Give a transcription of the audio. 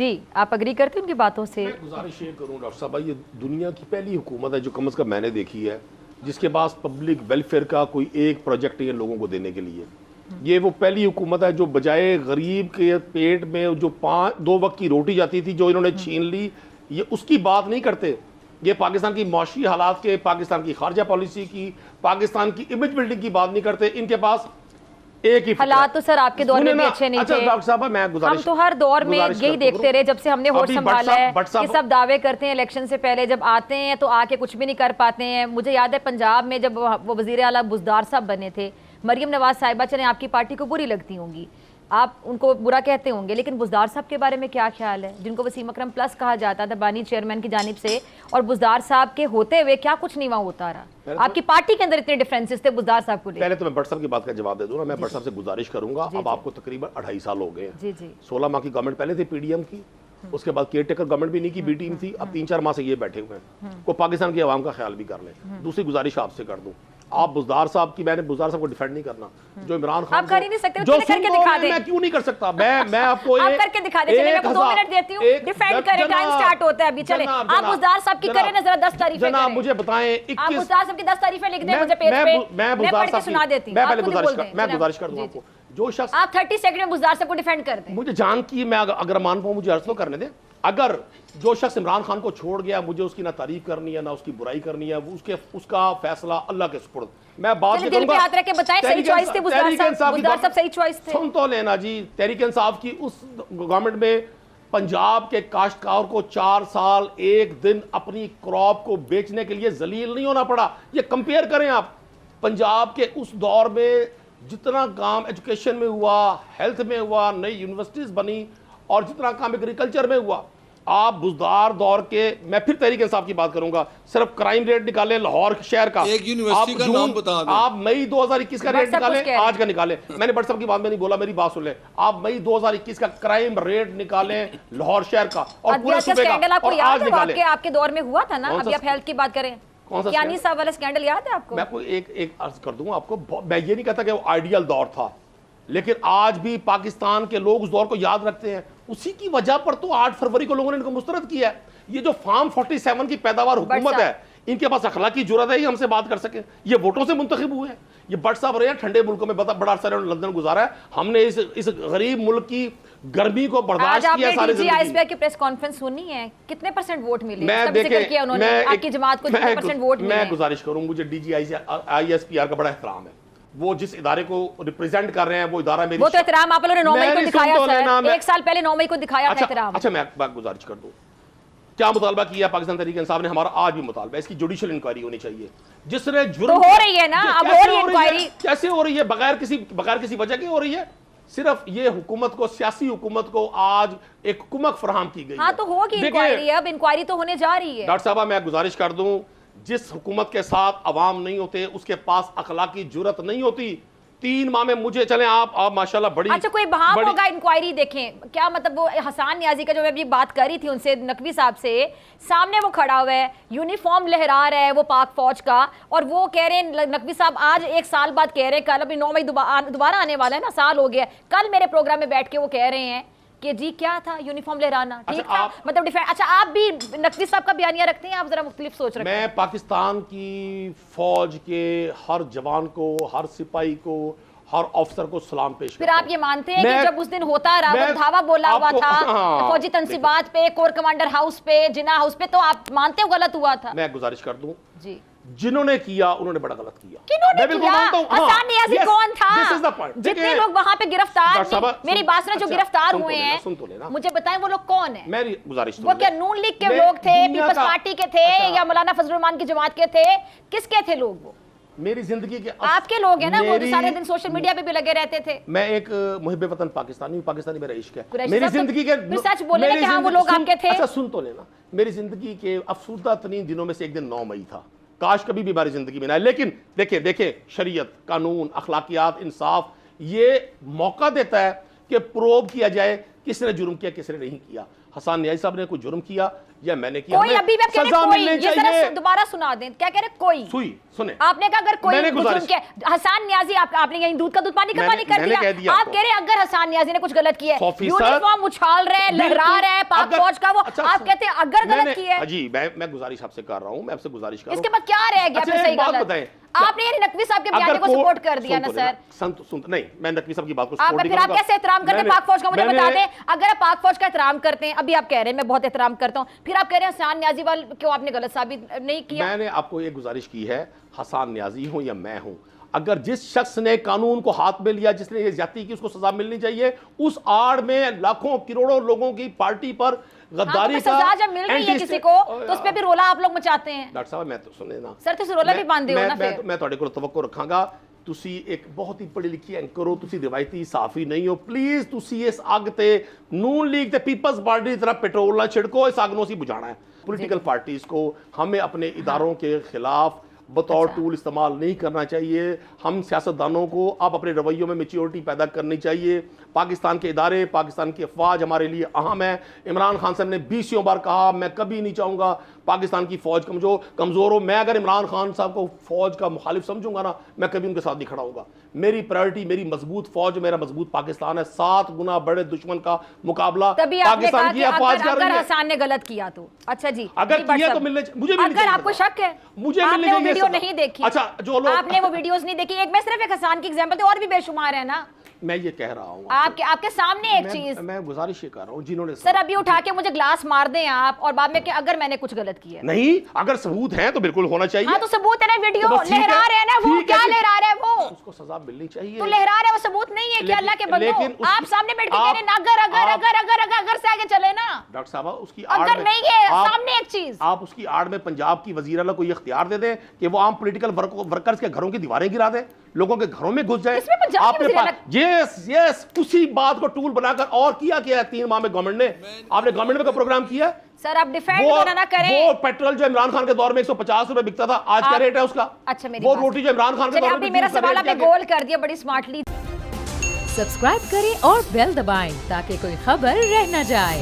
जी, आप अग्री करते हैं उनकी बातों से? मैं गुजारिश ये करूँ डॉक्टर साहब, ये दुनिया की पहली हुकूमत है जो कम से कम मैंने देखी है जिसके पास पब्लिक वेलफेयर का कोई एक प्रोजेक्ट है लोगों को देने के लिए। ये वो पहली हुकूमत है जो बजाय गरीब के पेट में जो 2 वक्त की रोटी जाती थी जो इन्होंने छीन ली, ये उसकी बात नहीं करते। ये पाकिस्तान की मौशी हालात के, पाकिस्तान की खारजा पॉलिसी की, पाकिस्तान की इमेज बिल्डिंग की बात नहीं करते। इनके पास एक ही हालात तो सर आपके दौर में भी अच्छे नहीं थे। डॉक्टर साहब मैं गुजारिश, हम तो हर दौर में यही देखते रहे जब से हमने होश संभाला है कि सब दावे करते हैं इलेक्शन से पहले, जब आते हैं तो आके कुछ भी नहीं कर पाते हैं। मुझे याद है पंजाब में जब वो वजीर आला बुज़दार साहब बने थे, मरियम नवाज साहिबा, चले आपकी पार्टी को बुरी लगती होंगी, आप उनको बुरा कहते होंगे, लेकिन बुज़दार साहब के बारे में क्या ख्याल है, जिनको वसीम अकरम प्लस कहा जाता था बानी चेयरमैन की जानिब से, और बुज़दार साहब के होते हुए क्या कुछ नहीं वहाँ होता रहा? आपकी पार्टी के अंदर इतने डिफरेंसेस थे बुज़दार साहब को। पहले तो मैं भट्ट साहब की बात का जवाब दे दूं ना, मैं भट्ट साहब से गुजारिश करूंगा, अब आपको तकरीबन 2.5 साल हो गए हैं। 16 माह की गवर्नमेंट पहले थी पीडीएम की, उसके बाद केयर टेकर गवर्नमेंट भी नहीं की, बी टीम थी, अब 3-4 माह से ये बैठे हुए हैं। को पाकिस्तान की आवाम का ख्याल भी कर लें। दूसरी गुजारिश आपसे कर दूं, आप बुज़दार साहब की, मैंने बुज़दार साहब को डिफेंड नहीं करना, जो इमरान खान आप कर ही नहीं सकते, जो करके दिखा दें। मैं क्यों नहीं कर सकता? मैं आपको आप करके दिखा दें। चलिए मैं 2 मिनट देती हूं, डिफेंड करें, टाइम स्टार्ट होता है अभी। चले आप बुज़दार साहब की करें ना, जरा 10 तारीफें करें। जनाब मुझे बताएं, आप बुज़दार साहब की 10 तारीफें लिख दें मुझे पेज पे, मैं पढ़ के सुना देती हूं। मैं गुजारिश कर दूं आपको, जो शख्स आप 30 सेकंड में बुज़दार साहब को डिफेंड कर दें। मुझे जान की, मैं अगर मान पाऊं, मुझे अर्ज तो करने दें। अगर जो शख्स इमरान खान को छोड़ गया, मुझे उसकी ना तारीफ करनी है ना उसकी बुराई करनी है, उसका फैसला अल्लाह के सुपुर्द। मैं बात करूंगा, हाथ रख के बताएं, सही चॉइस थे बुज़दार साहब, सही चॉइस थे। सुन तो लेना जी, तहरीक इंसाफ की उस गवर्नमेंट में पंजाब के काश्तकार को 4 साल 1 दिन अपनी क्रॉप को बेचने के लिए जलील नहीं होना पड़ा। ये कंपेयर करें आप, पंजाब के उस दौर में जितना काम एजुकेशन में हुआ, हेल्थ में हुआ, नई यूनिवर्सिटीज बनी, और जितना काम एग्रीकल्चर में हुआ, आप बुज़दार दौर के, मैं फिर तहरीक इंसाफ की बात करूंगा, सिर्फ क्राइम रेट निकाले लाहौर शहर का, एक यूनिवर्सिटी का नाम बता दें। आप मई 2021 का रेट निकाले, आज का निकाले। मैंने भट्ट साहब की बात में नहीं बोला, मेरी बात सुन ले। आप मई 2021 का क्राइम रेट निकाले लाहौर शहर का और पूरे सूबे का, और आज निकाले। आपके दौर में हुआ था ना, अभी आप हेल्थ की बात करें, कियानी साहब वाला स्कैंडल याद है आपको? मैं आपको एक अर्ज कर दूं आपको, मैं ये नहीं कहता कि वो आइडियल दौर था, लेकिन आज भी पाकिस्तान के लोग उस दौर को याद रखते हैं। उसी की वजह पर तो 8 फरवरी को लोगों ने इनको मुस्तरद किया है। ये जो फार्म 47 की पैदावार हुकूमत है, इनके पास अखलाकी जुर्रत है, ये हमसे बात कर सके। ये वोटों से मुंतखब हुए हैं। ये भट्ट साहब रहे हैं ठंडे मुल्कों में, बड़ा अरसा लंदन गुजारा है, हमने इस गरीब मुल्क की गर्मी को बर्दाश्त किया सारे जिंदगी। की प्रेस कॉन्फ्रेंस सुनी है, कितने % वोट मिले? मैं देखिए, आपकी जमात को कितने % वोट मिले? मैं गुजारिश करूं, मुझे DGISPR का बड़ा एहतराम है। वो जिस इदारे को रिप्रेजेंट कर रहे हैं, वो इदारा मेरी, वो तो एहतराम आप लोगों ने 9 मई को दिखाया सर, 1 साल पहले 9 मई को दिखाया था एहतराम। अच्छा मैं बात गुजारिश कर दूं, क्या मुतालबा किया पाकिस्तान तहरीक इंसाफ ने? हमारा आज भी मुतालबा है, इसकी जुडिशियल इंक्वायरी होनी चाहिए। जिसने जुर्म, तो हो रही है ना, अब हो रही है इंक्वायरी। कैसे हो रही है? बगैर किसी वजह के हो रही है। सिर्फ ये हुकूमत को, सियासी हुकूमत को आज एक कुमक फराहम की गई। हाँ तो होगी इंक्वायरी, अब इंक्वायरी तो होने जा रही है। डॉक्टर साहब मैं गुजारिश कर दूं, जिस हुकूमत के साथ अवाम नहीं होते, उसके पास अखलाकी जुर्रत नहीं होती। 3 माह में मुझे चले आप माशाल्लाह बड़ी, अच्छा कोई बहाव होगा इंक्वायरी देखें, क्या मतलब वो हसन नियाजी का जो मैं अभी बात कर रही थी उनसे, नकवी साहब से, सामने वो खड़ा हुआ है, यूनिफॉर्म लहरा रहा है वो पाक फौज का, और वो कह रहे हैं, नकवी साहब आज 1 साल बाद कह रहे हैं, कल अभी 9 मई दोबारा आने वाला है ना, साल हो गया, कल मेरे प्रोग्राम में बैठ के वो कह रहे हैं कि जी क्या था यूनिफॉर्म लहराना, ठीक था, मतलब डिफेंस। अच्छा आप भी नकवी साहब का बयानिया रखते हैं, आप जरा मुख्तलिफ सोच रहे हैं? मैं पाकिस्तान की फौज के हर जवान को, हर सिपाही को, हर अफसर को सलाम पेश फिर आप ये मानते हैं कि जब उस दिन होता रहा, वो धावा बोला हुआ था फौजी तंसीबात पे, कोर कमांडर हाउस पे, जिना हाउस पे, तो आप मानते हो गलत हुआ था? मैं गुजारिश कर दूं जी, जिन्होंने किया उन्होंने बड़ा गलत किया। किन्होंने किया? हसन नियाजी कौन था? जितने लोग वहां पे गिरफ्तार, मेरी बात सुनो, जो गिरफ्तार हुए हैं, मुझे बताएं वो लोग कौन है? मेरी गुजारिश, वो क्या नून लीग के लोग थे, पीपल्स पार्टी के थे, या मौलाना फजलुर रहमान की जमात के थे? किसके थे लोग वो? मेरी जिंदगी के आपके लोग हैं ना, वो जो सारे दिन सोशल मीडिया पे भी लगे रहते थे। मैं एक मुहिब वतन पाकिस्तानी हूं, पाकिस्तानी मेरा इश्क है। मेरी जिंदगी के सच बोले कि हाँ वो लोग आपके थे। अच्छा सुन तो लेना, मेरी जिंदगी के अफसुर्दा तरीन दिनों में से एक दिन 9 मई था। काश कभी भी हमारी जिंदगी में ना आए, लेकिन देखिए शरीयत, कानून, अखलाकियात, इंसाफ ये मौका देता है कि प्रोब किया जाए किसने जुर्म किया किसने नहीं किया। हसन न्याजी साहब ने कोई जुर्म किया या मैंने किया, कोई अभी सजा मिलनी चाहिए। दोबारा सुना दें, क्या कह रहे कोई सुने, आपने कहा अगर कोई जुर्म किया, हसन न्याजी आपने यही दूध का दूध पानी का पानी कर दिया। आप कह रहे हैं अगर हसन न्याजी ने कुछ गलत किया है, यूनिफॉर्म उछाल रहे हैं, लहरा रहे हैं पाक फौज का, वो आप कहते हैं अगर गलत किया है। जी मैं गुजारिश आपसे कर रहा हूं, मैं आपसे गुजारिश कर रहा हूं, इसके बाद क्या रह गया फिर? सही बात बताएं, आपने ये नकवी साहब के बयान को सपोर्ट कर दिया ना सर? नहीं, मैं नकवी साहब की बात को आप सपोर्ट नहीं फिर आप कैसे एहतराम करते हैं पाक फौज का? मुझे बता दें, अगर आप पाक फौज का एहतराम करते हैं, अभी आप कह रहे हैं मैं बहुत एहतराम करता हूं, फिर आप कह रहे हैं हसन न्याजी वाल क्यों आपने गलत साबित नहीं किया? मैंने आपको ये गुजारिश की है, हसन न्याजी हूं या मैं हूं, अगर जिस शख्स ने कानून को हाथ में लिया, जिसने ये ज्यादती की, उसको सजा मिलनी चाहिए। उस आड़ में लाखों करोड़ों लोगों की पार्टी पर गद्दारी का सजा जब मिल रही है किसी को तो उस पे भी रोला आप लोग मचाते हैं। डॉक्टर साहब मैं तो सुने ना सर, तुसी रोला भी पांदे हो ना फिर। मैं ਤੁਹਾਡੇ ਕੋਲ ਤਵੱਕੋ ਰੱਖਾਂਗਾ, ਤੁਸੀਂ ਇੱਕ ਬਹੁਤ ਹੀ ਪੜ੍ਹੀ ਲਿਖੀ ਐਂਕਰ ਹੋ, ਤੁਸੀਂ ਰਿਵਾਇਤੀ ਸਾਫੀ ਨਹੀਂ ਹੋ, ਪਲੀਜ਼ ਤੁਸੀਂ ਇਸ ਅੱਗ ਤੇ ਨੂਨ ਲੀਗ ਤੇ ਪੀਪल्स पार्टी की तरह पेट्रोल ना छिड़को, इस आग को ਅਸੀਂ बुझाना है। पॉलिटिकल पार्टीज को हमें अपने इदारों के खिलाफ बतौर टूल इस्तेमाल नहीं करना चाहिए। हम सियासतदानों को अब अपने रवैयों में मैच्योरिटी पैदा करनी चाहिए। पाकिस्तान के इदारे, पाकिस्तान की अफवाज हमारे लिए अहम है। इमरान खान साहब ने 20 बार कहा, मैं कभी नहीं चाहूँगा पाकिस्तान की फौज कमज़ोर हो। मैं अगर इमरान खान साहब को फौज का मुखालिफ समझूंगा ना, मैं कभी उनके साथ नहीं खड़ा होगा। मेरी प्रायोरिटी मेरी मजबूत फौज, मेरा मजबूत पाकिस्तान है। 7 गुना बड़े दुश्मन का मुकाबला पाकिस्तान की अफवाज कर रही है। हसन ने गलत किया तो अच्छा जी, अगर किया तो मिलने, मुझे भी अगर आपको शक है, मुझे आपने वो वीडियो नहीं देखी, अच्छा जो लोग आपने वो वीडियोस नहीं देखी, एक मैं सिर्फ एक हसन की एग्जांपल थे, और भी बेशुमार है ना। मैं ये कह रहा हूँ आपके सामने एक चीज, मैं गुजारिश ये कर रहा हूँ, जिन्होंने सर अभी उठा के मुझे ग्लास मार दें आप, और बाद में कि अगर मैंने कुछ गलत किया। नहीं, अगर सबूत है तो बिल्कुल होना चाहिए। हाँ तो सबूत है ना, वीडियो लहरा रहे हैं ना, वो क्या लहरा रहे हैं, वो उसको सजा मिलनी चाहिए। तो लहरा रहे हैं, वो सबूत नहीं है कि अल्लाह के बंदो आप सामने बैठ के कह रहे हैं अगर अगर अगर अगर अगर से आगे चले ना। डॉक्टर साहब उसकी अगर नहीं है सामने एक चीज, आप उसकी आड़ में पंजाब की वजीर आला को ये इख्तियार दे दें कि वो आम पॉलिटिकल वर्कर्स के घरों की दीवारें गिरा दे, लोगों के घरों में घुस जाए। यस उसी बात को टूल बनाकर और किया 3 माह में गवर्नमेंट ने, आपने गवर्नमेंट में का प्रोग्राम किया। सर आप डिफेंड ना करें। वो पेट्रोल जो इमरान खान के दौर में 150 रुपए बिकता था, आज क्या रेट है उसका? अच्छा मेरी वो रोटी जो इमरान खान के दौर में, मेरा सवाल आपने गोल कर दिया बड़ी स्मार्टली। सब्सक्राइब करें और बेल दबाएं ताकि कोई खबर रह न जाए।